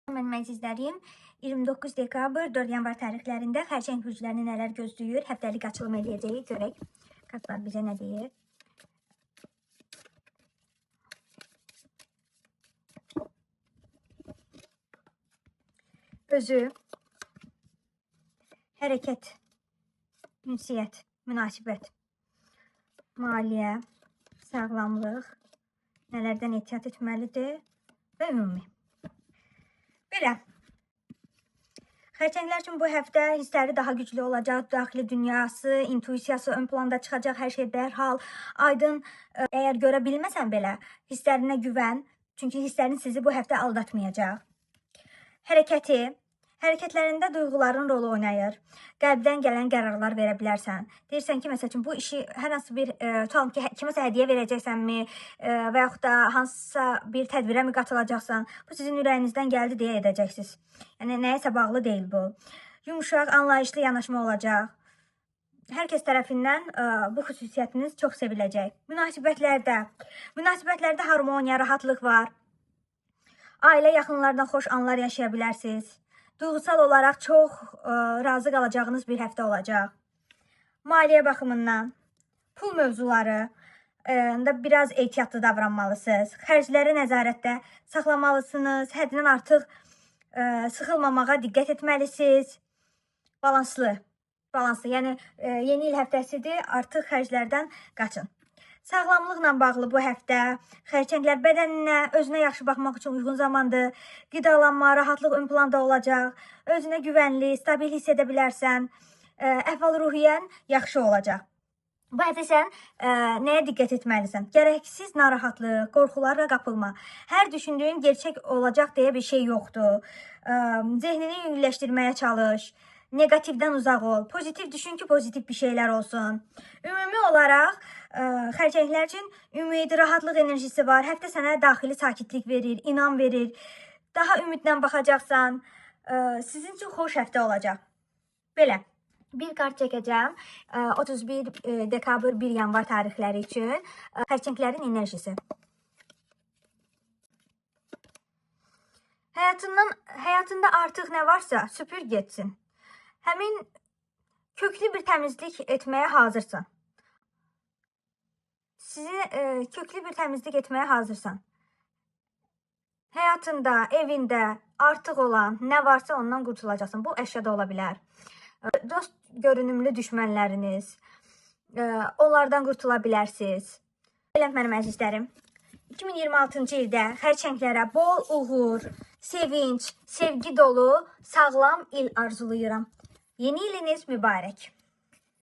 Mənim əzizlərim, 29 dekabr, 4 yanvar tarixlərində xərçəng bürclərini nələr gözləyir? Həftəlik açılım eləyəcəyik. Görək, kartlar bizə nə deyir? Özü, hərəkət, ünsiyyət, münasibət, maliyyə, sağlamlıq, nələrdən ehtiyat etməlidir və ümumi. Belə, xərçənglər üçün bu həftə hissləri daha güclü olacaq, daxili dünyası, intuisiyası ön planda çıxacaq, hər şey dərhal, aydın. Əgər görə bilməsən belə, hisslərinə güvən, çünki hisslərin sizi bu həftə aldatmayacaq. Hərəkətlərində duyğuların rolu oynayır. Qəlbdən gələn qərarlar verə bilərsən. Deyirsən ki, məsəl üçün, bu işi hər hansı bir, tutalım ki, kiməsə hədiyyə verəcəksənmi və yaxud da hansısa bir tədbirə mi qatılacaqsan, bu sizin ürəyinizdən gəldi deyə edəcəksiniz. Yəni, nəyəsə bağlı deyil bu. Yumuşaq, anlayışlı yanaşma olacaq. Hər kəs tərəfindən bu xüsusiyyətiniz çox seviləcək. Münasibətlərdə harmoniya, rahatlıq var. Ailə yaxınlardan xoş anlar yaşaya bilərsiniz. Duyğusal olaraq çox razı qalacağınız bir həftə olacaq. Maliyyə baxımından, pul mövzuları da biraz ehtiyatlı davranmalısınız. Xərcləri nəzarətdə saxlamalısınız. Həddindən artıq sıxılmamağa diqqət etməlisiniz. Balanslı. Yəni, yeni il həftəsidir, artıq xərclərdən qaçın. Sağlamlıqla bağlı bu həftə xərçənglər bədəninə, özünə yaxşı baxmaq üçün uyğun zamandır. Qidalanma, rahatlıq ön planda olacaq. Özünə güvənli, stabil hiss edə bilərsən. Əhval-ruhiyyən yaxşı olacaq. Bu həftə sən nəyə diqqət etməlisən? Gərəksiz narahatlıq, qorxulara qapılma. Hər düşündüyün gerçək olacaq deyə bir şey yoxdur. Zehnini yüngülləşdirməyə çalış. Negativdən uzaq ol. Pozitiv düşün ki, pozitiv bir şeylər olsun. Ümumi olaraq, xərçənglər üçün ümid, rahatlıq enerjisi var. Həftə sənə daxili sakitlik verir, inam verir. Daha ümidlə baxacaqsan. Sizin üçün xoş həftə olacaq. Belə, bir kart çəkəcəm. 31 dekabr, 1 yanvar tarixləri üçün xərçənglərin enerjisi. Həyatında artıq nə varsa süpür getsin. Həmin köklü bir təmizlik etməyə hazırsan. Köklü bir təmizlik etməyə hazırsan. Həyatında, evində artıq olan nə varsa ondan qurtulacaqsın. Bu əşyada ola bilər. Dost görünümlü düşmənləriniz, onlardan qurtula bilərsiniz. Belə mənim əzizlərim, 2026-cı ildə xərçənglərə bol uğur, sevinç, sevgi dolu, sağlam il arzulayıram. Yeni iliniz mübarək.